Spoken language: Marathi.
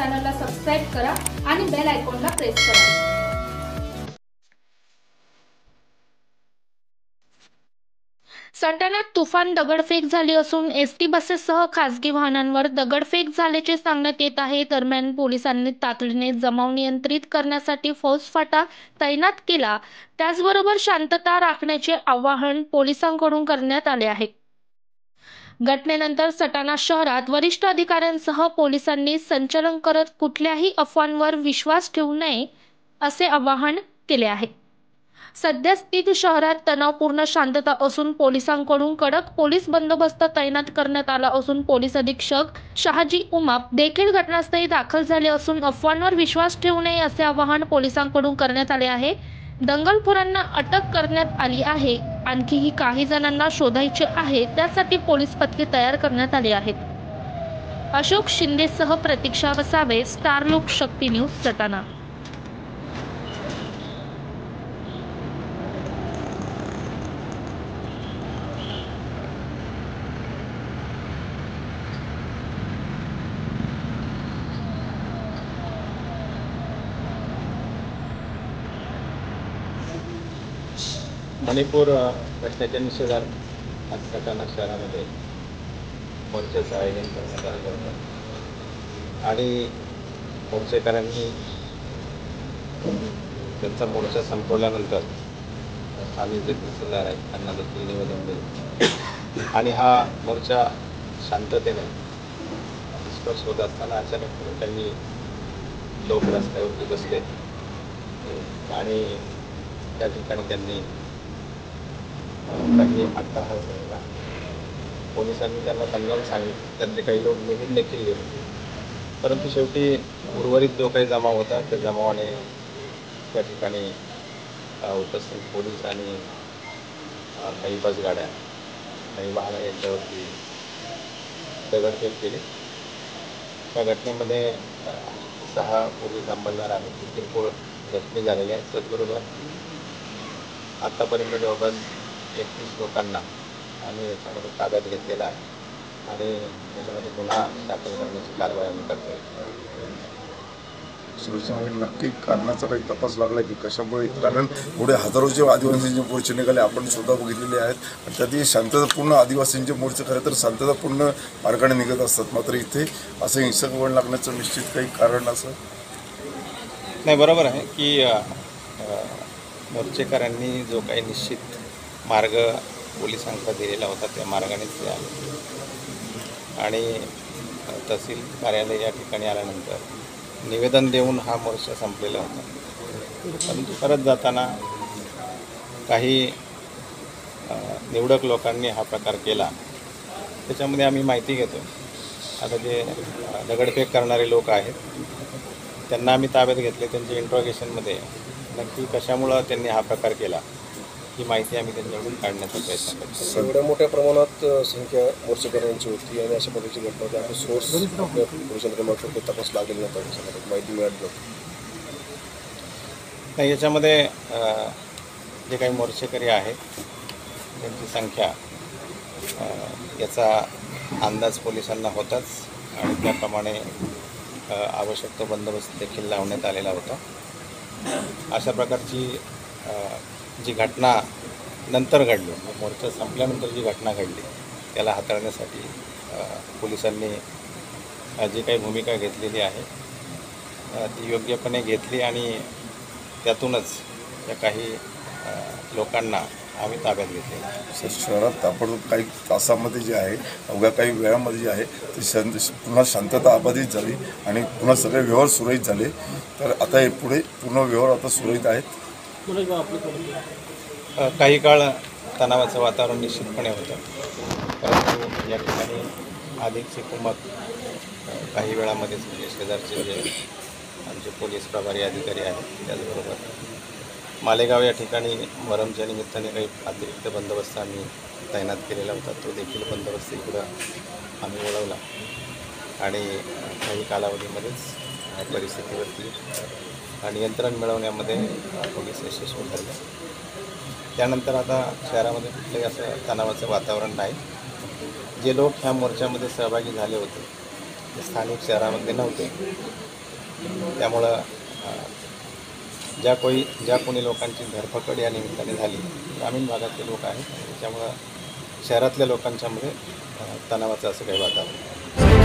चॅनलला सबस्क्राइब करा आणि बेल आयकॉनला प्रेस करा। सटाण्यात तुफान दगडफेक झाली असून एसटी बसेससह खासगी वाहनांवर दगडफेक झाल्याचे सांगण्यात येत आहे। दरम्यान पोलिसांनी तातडीने जमाव नियंत्रित करण्यासाठी फौजफाटा तैनात केला। त्याचबरोबर शांतता राखण्याचे आवाहन पोलिसांकडून करण्यात आले आहे। घटनेनंतर सटाणा शहरात वरिष्ठ अधिकाऱ्यांसह पोलिसांनी संचलन करत कुठल्याही अफवांवर विश्वास ठेवू नये असे आवाहन केले आहे। सद्यस्थितीत शहरात तणावपूर्ण शांतता असून पोलिसांकडून कडक पोलीस बंदोबस्त तैनात करण्यात आला असून पोलीस अधीक्षक शहाजी उमाप देखील घटनास्थळी दाखल झाले असून अफवांवर विश्वास ठेवू नये असे आवाहन पोलिसांकडून करण्यात आले आहे। दंगलखोरांना अटक करण्यात आली आहे। आणखीही काही जणांना शोधायचे आहे, त्यासाठी पोलीस पथके तयार करण्यात आली आहेत। अशोक शिंदेसह प्रतीक्षा वसावे, स्टार लोक शक्ती न्यूज, सटाणा। मणिपूर घटनेच्या निषेधार्थ आज सटाणा शहरामध्ये मोर्चाचं आयोजन करण्यात आलं होतं आणि मोर्चेकऱ्यांनी त्यांचा मोर्चा संपवल्यानंतर आम्ही जे तहसीलदार आहेत त्यांना देखील निवेदन दिलं आणि हा मोर्चा शांततेने डिस्पर्स होत असताना अचानक त्यांनी लोक रस्त्यावरती बसले आणि त्या ठिकाणी त्यांनी काही अट्टाहास केला। पोलिसांनी त्यांना समजावून सांगितलं, त्यातले काही लोक निघून देखील गेले, परंतु शेवटी उर्वरित जो काही जमाव होता त्या जमावाने त्या ठिकाणी उपस्थित पोलीस आणि काही बसगाड्या काही वाहनं यांच्यावरती दगडफेक केली। त्या घटनेमध्ये 6 पोलीस अंमलदार आहेत, किरकोळ जखमी झालेले आहेत। त्याचबरोबर आतापर्यंत जवळपास 31 लोकांना आम्ही याच्यामध्ये ताब्यात घेतलेला आहे आणि याच्यामध्ये गुन्हा दाखल करण्याची कारवाई आम्ही करतोय। नक्की कारणाचा काही तपास लागला की कशामुळे? कारण पुढे हजारोचे आदिवासींचे मोर्चे निघाले, आपण सुद्धा बघितलेले आहेत आणि त्यातही शांततापूर्ण आदिवासींचे मोर्चे खरं तर शांततापूर्ण मार्गाने निघत असतात, मात्र इथे असं हिंसक वळण लागण्याचं निश्चित काही कारण असं नाही। बरोबर आहे की मोर्चेकरांनी जो काही निश्चित मार्ग पोलिसांकडे दिलेला होता त्या मार्गानेच ते आले आणि तहसील कार्यालय या ठिकाणी आल्यानंतर निवेदन देऊन हा मोर्चा संपलेला होता। परंतु परत जाताना काही निवडक लोकांनी हा प्रकार केला, त्याच्यामध्ये आम्ही माहिती घेतो। आता जे दगडफेक करणारे लोक आहेत त्यांना आम्ही ताब्यात घेतले, त्यांच्या इंट्रोगेशनमध्ये नक्की कशामुळं त्यांनी हा प्रकार केला ही माहिती आम्ही त्यांच्याकडून काढण्याचा प्रयत्न करतो। एवढ्या मोठ्या प्रमाणात संख्या मोर्चेकऱ्यांची होती आणि अशा पद्धतीची घटना होती, आपण सोर्स पोलिसांकडे मात्र तपास लागेल नव्हता, माहिती मिळाली नाही। याच्यामध्ये जे काही मोर्चेकरी आहेत त्यांची संख्या याचा अंदाज पोलिसांना होताच आणि त्याप्रमाणे आवश्यक तो बंदोबस्त देखील लावण्यात आलेला होता। अशा प्रकारची जी घटना नंतर घडली, मोर्चा संपल्यानंतर जी घटना घडली त्याला हाताळण्यासाठी पोलिसांनी जी काही भूमिका घेतलेली आहे ती योग्यपणे घेतली आणि त्यातूनच या काही लोकांना आम्ही ताब्यात घेतलेला आहे। सर, शहरात ताबडतोब काही तासामध्ये जे आहे, अवघ्या काही वेळामध्ये जे आहे ते पुन्हा शांतता अबाधित झाली आणि पुन्हा सगळे व्यवहार सुरळीत झाले। तर आता हे पुढे पूर्ण व्यवहार आता सुरळीत आहेत। काही काळ तणावाचं वातावरण निश्चितपणे होतं, परंतु या ठिकाणी अधिकची कुमक काही वेळामध्येच म्हणजे शेजारचे जे आमचे पोलीस प्रभारी अधिकारी आहेत त्याचबरोबर मालेगाव या ठिकाणी मोहरमच्या निमित्ताने काही अतिरिक्त बंदोबस्त आम्ही तैनात केलेला होता, तो देखील बंदोबस्त इकडं आम्ही वळवला आणि काही कालावधीमध्येच या परिस्थितीवरती नियंत्रण मिळवण्यामध्ये पोलीस यशस्वी ठरले। त्यानंतर आता शहरामध्ये कुठलंही असं तणावाचं वातावरण नाही। जे लोक ह्या मोर्चामध्ये सहभागी झाले होते ते स्थानिक शहरामध्ये नव्हते, त्यामुळं ज्या कोणी लोकांची धरपकड या निमित्ताने झाली ग्रामीण भागातले लोक आहेत, त्याच्यामुळं शहरातल्या लोकांच्यामध्ये तणावाचं असं काही वातावरण